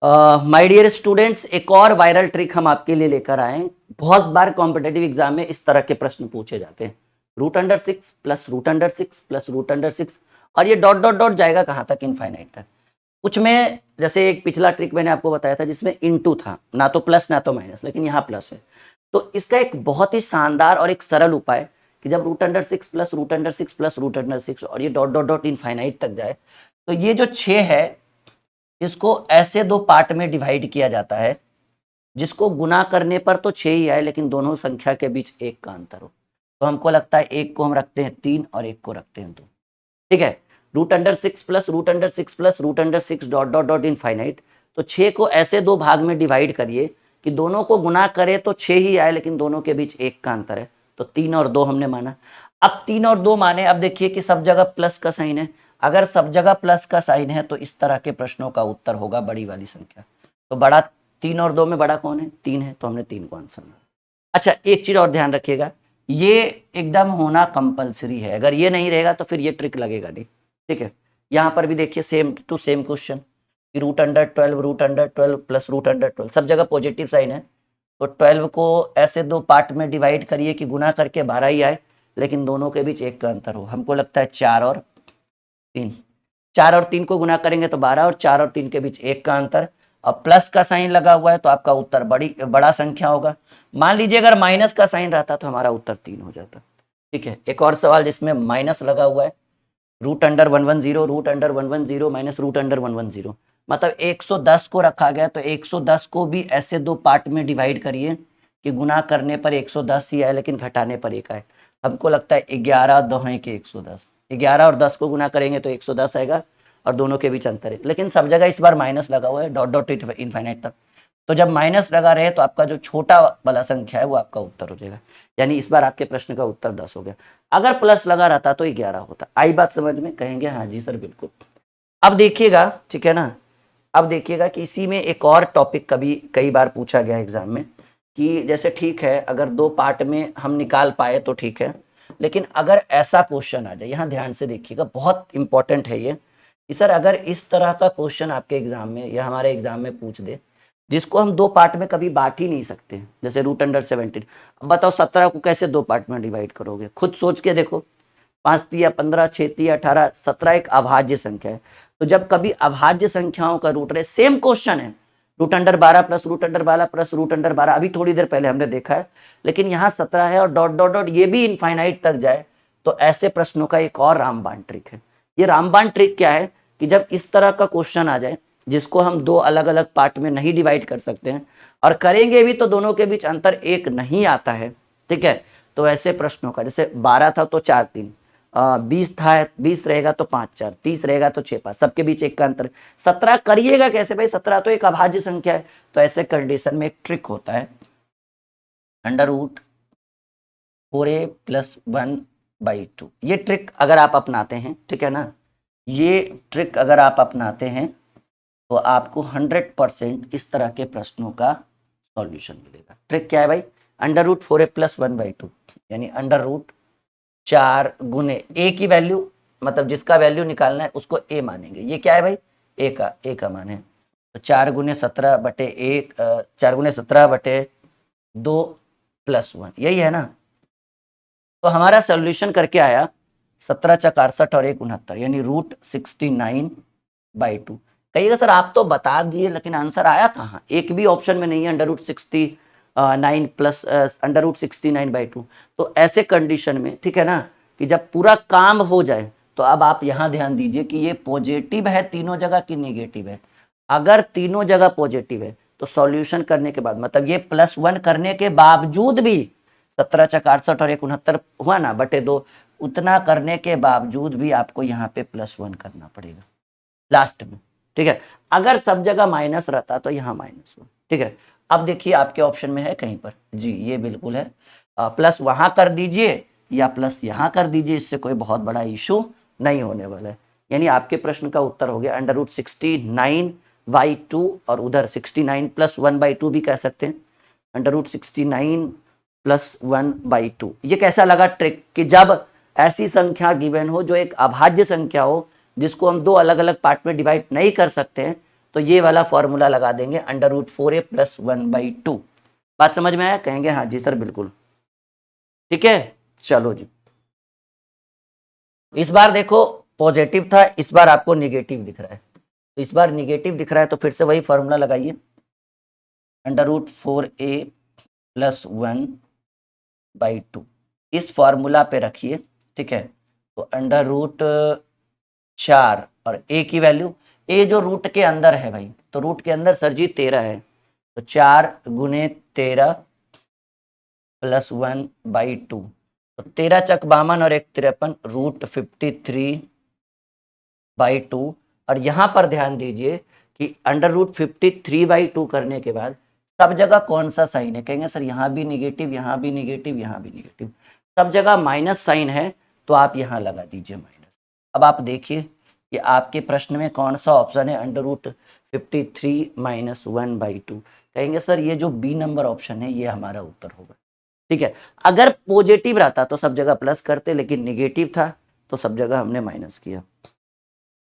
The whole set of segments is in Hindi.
माय डियर स्टूडेंट्स, एक और वायरल ट्रिक हम आपके लिए लेकर आए हैं। बहुत बार कॉम्पिटेटिव एग्जाम में इस तरह के प्रश्न पूछे जाते हैं। Root under 6 plus root under 6 plus root under 6 और ये डॉट डॉट डॉट जाएगा कहाँ तक? इनफाइनाइट तक। कुछ में जैसे एक पिछला ट्रिक मैंने आपको बताया था जिसमें इनटू था, ना तो प्लस ना तो माइनस, लेकिन यहाँ प्लस है। तो इसका एक बहुत ही शानदार और एक सरल उपाय कि जब root under 6 plus root under 6 plus root under 6 और ये डॉट डॉट डॉट इनफाइनाइट तक जाए, तो ये जो 6 है इसको ऐसे दो पार्ट में डिवाइड किया जाता है जिसको गुना करने पर तो 6 ही आए, लेकिन दोनों संख्या के बीच 1 का अंतर हो। तो हमको लगता है एक को हम रखते हैं 3 और एक को रखते हैं 2। ठीक है, root under 6 plus root under 6 plus root under 6 dot dot dot infinite. तो 6 को ऐसे दो भाग में डिवाइड करिए कि दोनों को गुना करे तो 6 ही आए, लेकिन दोनों के बीच 1 का अंतर है। तो 3 और 2 हमने माना। अब 3 और 2 माने, अब देखिए कि सब जगह प्लस का साइन है। अगर सब जगह प्लस का साइन है तो इस तरह के प्रश्नों का उत्तर होगा बड़ी वाली संख्या। तो बड़ा 3 और 2 में बड़ा कौन है? 3 है, तो हमने 3 को आंसर माना। अच्छा, एक चीज और ध्यान रखिएगा, ये एकदम होना कंपलसरी है। अगर ये नहीं रहेगा तो फिर ये ट्रिक लगेगा नहीं। ठीक है, यहाँ पर भी देखिए same to same question, root under 12 root under 12 plus root under 12, सब जगह पॉजिटिव साइन है। तो 12 को ऐसे दो पार्ट में डिवाइड करिए कि गुना करके 12 ही आए, लेकिन दोनों के बीच 1 का अंतर हो। हमको लगता है 4 और 3, 4 और 3 को गुना करेंगे तो 12 और 4 और 3 के बीच 1 का अंतर। अब प्लस का साइन लगा हुआ है तो आपका उत्तर बड़ा संख्या होगा। मान लीजिए अगर माइनस का साइन रहता तो हमारा उत्तर 3 हो जाता। ठीक है, एक और सवाल जिसमें माइनस लगा हुआ है, root under 110 root under 110 minus root under 110, मतलब 110 को रखा गया तो 110 को भी ऐसे दो पार्ट में डिवाइड करिए कि गुना करने पर 110 ही आए, लेकिन घटाने पर 1 आए। हमको लगता है 11 दोहे के 110, 11 और 10 को गुना करेंगे तो 110 आएगा और दोनों के बीच अंतर है, लेकिन सब जगह इस बार माइनस लगा हुआ है, डॉट डॉट इनफाइनाइट तक। तो जब माइनस लगा रहे तो आपका जो छोटा वाला संख्या है वो आपका उत्तर हो जाएगा। यानी इस बार आपके प्रश्न का उत्तर 10 हो गया। अगर प्लस लगा रहता तो 11 होता। आई बात समझ में? कहेंगे हाँ जी सर बिल्कुल। अब देखिएगा, ठीक है ना, अब देखिएगा कि इसी में एक और टॉपिक कभी कई बार पूछा गया एग्जाम में कि जैसे ठीक है अगर दो पार्ट में हम निकाल पाए तो ठीक है, लेकिन अगर ऐसा क्वेश्चन आ जाए, यहाँ ध्यान से देखिएगा बहुत इंपॉर्टेंट है ये कि सर अगर इस तरह का क्वेश्चन आपके एग्जाम में या हमारे एग्जाम में पूछ दे जिसको हम दो पार्ट में कभी बांट ही नहीं सकते, जैसे रूट अंडर 17, अब बताओ 17 को कैसे दो पार्ट में डिवाइड करोगे? खुद सोच के देखो, 5 तिया 15, 6 तिया 18, 17 एक अभाज्य संख्या है। तो जब कभी अभाज्य संख्याओं का रूट रहे, सेम क्वेश्चन है, root under 12 plus root under 12 plus root under 12, अभी थोड़ी देर पहले हमने देखा है, लेकिन यहाँ 17 है और डॉट डॉट डॉट ये भी इनफाइनाइट तक जाए, तो ऐसे प्रश्नों का एक और रामबाण ट्रिक है। ये रामबाण ट्रिक क्या है कि जब इस तरह का क्वेश्चन आ जाए जिसको हम दो अलग अलग पार्ट में नहीं डिवाइड कर सकते हैं और करेंगे भी तो दोनों के बीच अंतर 1 नहीं आता है, ठीक है, तो ऐसे प्रश्नों का, जैसे 12 था तो 4 3, 20 था 20 रहेगा तो 5 4, 30 रहेगा तो 6 5, सबके बीच 1 का अंतर। 17 करिएगा कैसे भाई? 17 तो एक अभाज्य संख्या है। तो ऐसे कंडीशन में एक ट्रिक होता है, अंडर रूट 4a प्लस 1/2। ये ट्रिक अगर आप अपनाते हैं, ठीक है ना, ये ट्रिक अगर आप अपनाते हैं तो आपको 100% इस तरह के प्रश्नों का सॉल्यूशन मिलेगा। ट्रिक क्या है भाई? अंडर रूट 4a प्लस 1/2, यानी अंडर रूट 4 गुने a की वैल्यू, मतलब जिसका वैल्यू निकालना है उसको a मानेंगे। ये क्या है भाई? a का मान है। तो 4 गुने 17 बटे 1, 4 गुने 17 बटे 2 प्लस 1, यही है ना। तो हमारा सोल्यूशन करके आया 17 चक 68 और 1 69, यानी रूट 69/2। कहिएगा सर आप तो बता दिए लेकिन आंसर आया कहाँ? एक भी ऑप्शन में नहीं है under root 69 plus under root 69/2। तो ऐसे कंडीशन में, ठीक है ना, कि जब पूरा काम हो जाए तो अब आप यहाँ ध्यान दीजिए कि ये पॉजिटिव है तीनों जगह कि नेगेटिव है। अगर तीनों जगह पॉजिटिव है तो सॉल्यूशन करने के बाद, मतलब ये +1 करने के बावजूद भी 17 चक 68 और 1 69 हुआ ना बटे 2, उतना करने के बावजूद भी आपको यहाँ पे +1 करना पड़ेगा लास्ट में। ठीक है, अगर सब जगह माइनस रहता तो यहाँ -1। ठीक है, अब देखिए आपके ऑप्शन में है कहीं पर जी, ये बिल्कुल है, प्लस वहां कर दीजिए या प्लस यहाँ कर दीजिए, इससे कोई बहुत बड़ा इशू नहीं होने वाला है। यानी आपके प्रश्न का उत्तर हो गया अंडर रूट 69/2, और उधर 69 प्लस 1/2 भी कह सकते हैं, अंडर रूट 69 प्लस 1/2। ये कैसा लगा ट्रिक कि जब ऐसी संख्या गिवन हो जो एक अभाज्य संख्या हो जिसको हम दो अलग अलग पार्ट में डिवाइड नहीं कर सकते हैं, तो ये वाला फॉर्मूला लगा देंगे √4a + 1/2। बात समझ में आया? कहेंगे हाँ जी सर बिल्कुल। ठीक है, चलो जी। इस बार देखो पॉजिटिव था, इस बार आपको निगेटिव दिख रहा है, तो इस बार निगेटिव दिख रहा है तो फिर से वही फॉर्मूला लगाइए, √4a + 1/2 इस फॉर्मूला पे रखिए। ठीक है, तो √4 और a की वैल्यू, a जो रूट के अंदर है भाई, तो रूट के अंदर सर जी 13 है, तो 4 × 13 + 1/2, तो 13 चक 52 और 1 53, √53/2। और यहां पर ध्यान दीजिए कि √53/2 करने के बाद सब जगह कौन सा साइन है? कहेंगे सर यहाँ भी निगेटिव, यहाँ भी निगेटिव, यहाँ भी निगेटिव, सब जगह माइनस साइन है, तो आप यहाँ लगा दीजिए माइनस। अब आप देखिए कि आपके प्रश्न में कौन सा ऑप्शन है √53 - 1/2। कहेंगे सर ये जो बी नंबर ऑप्शन है ये हमारा उत्तर होगा। ठीक है, अगर पॉजिटिव रहता तो सब जगह प्लस करते, लेकिन निगेटिव था तो सब जगह हमने माइनस किया।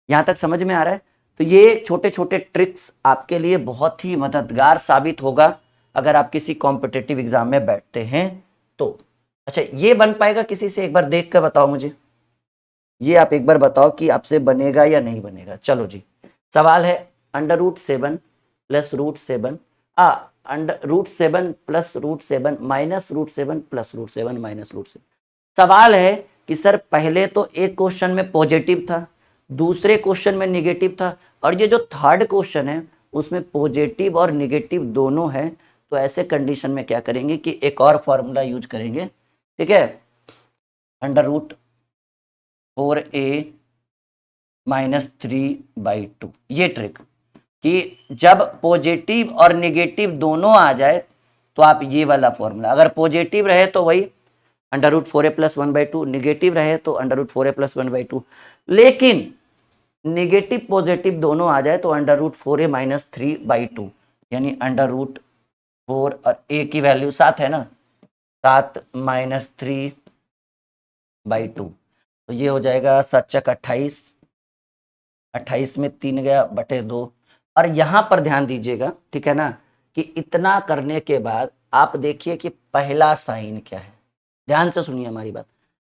यहां तक समझ में आ रहा है? तो ये छोटे छोटे ट्रिक्स आपके लिए बहुत ही मददगार साबित होगा अगर आप किसी कॉम्पिटिटिव एग्जाम में बैठते हैं तो। अच्छा, ये बन पाएगा किसी से? एक बार देख कर बताओ मुझे, ये आप एक बार बताओ कि आपसे बनेगा या नहीं बनेगा। चलो जी, सवाल है √7 + √7 √7 + √7 -√7 + √7 -√7। सवाल है कि सर पहले तो एक क्वेश्चन में पॉजिटिव था, दूसरे क्वेश्चन में निगेटिव था, और ये जो थर्ड क्वेश्चन है उसमें पॉजिटिव और निगेटिव दोनों है, तो ऐसे कंडीशन में क्या करेंगे कि एक और फॉर्मूला यूज करेंगे। ठीक है, √4a - 3/2, ये ट्रिक कि जब पॉजिटिव और निगेटिव दोनों आ जाए तो आप ये वाला फॉर्मूला, अगर पॉजिटिव रहे तो वही √4a + 1/2, निगेटिव रहे तो √4a + 1/2, लेकिन निगेटिव पॉजिटिव दोनों आ जाए तो √4a - 3/2, यानी √4 और a की वैल्यू 7 है ना, 7 - 3/2, तो ये हो जाएगा 7 चक 28, 28 में 3 गया बटे 2। और यहां पर ध्यान दीजिएगा, ठीक है ना, कि इतना करने के बाद आप देखिए कि पहला साइन क्या है। ध्यान से सुनिए हमारी बात,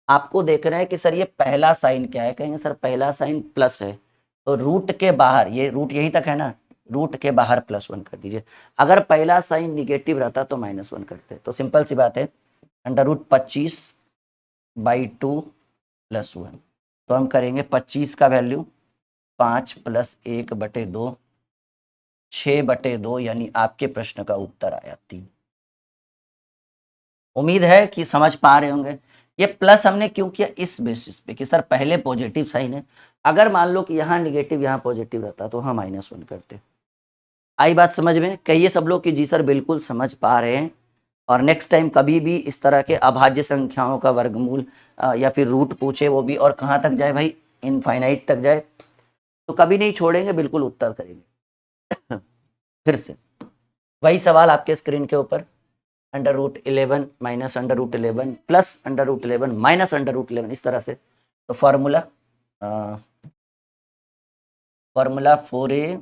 आपको देख रहे हैं कि सर ये पहला साइन क्या है? कहेंगे सर पहला साइन प्लस है, तो रूट के बाहर, ये रूट यहीं तक है ना, रूट के बाहर +1 कर दीजिए। अगर पहला साइन निगेटिव रहता तो -1 करते, तो सिंपल सी बात है √25/2 + 1, तो हम करेंगे 25 का वैल्यू 5 + 1/2, 6/2, यानी आपके प्रश्न का उत्तर आया 3। उम्मीद है कि समझ पा रहे होंगे। ये प्लस हमने क्यों किया? इस बेसिस पे कि सर पहले पॉजिटिव साइन है, अगर मान लो कि यहाँ निगेटिव यहाँ पॉजिटिव रहता तो हम -1 करते। आई बात समझ में? कहिए सब लोग कि जी सर बिल्कुल समझ पा रहे हैं। और नेक्स्ट टाइम कभी भी इस तरह के अभाज्य संख्याओं का वर्गमूल या फिर रूट पूछे, वो भी और कहाँ तक जाए भाई, इनफाइनाइट तक जाए, तो कभी नहीं छोड़ेंगे, बिल्कुल उत्तर करेंगे। फिर से वही सवाल आपके स्क्रीन के ऊपर, √11 - √11 + √11 - √11, इस तरह से। तो फॉर्मूला 4a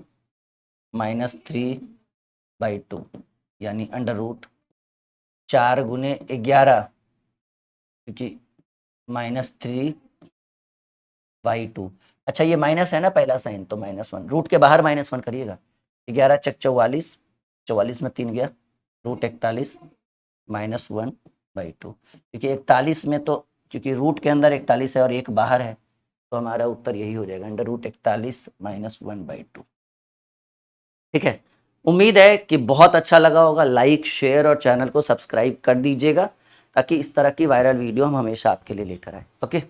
- 3/2, यानी √4 × 11, क्योंकि -3/2। अच्छा ये माइनस है ना पहला साइन, तो -1, रूट के बाहर -1 करिएगा। 11 चक 44, 44 में 3 गया, √41 -1/2, क्योंकि 41 में तो, क्योंकि रूट के अंदर 41 है और एक बाहर है, तो हमारा उत्तर यही हो जाएगा √41 - 1/2। ठीक है, उम्मीद है कि बहुत अच्छा लगा होगा। लाइक, शेयर और चैनल को सब्सक्राइब कर दीजिएगा, ताकि इस तरह की वायरल वीडियो हम हमेशा आपके लिए लेकर आए। ओके।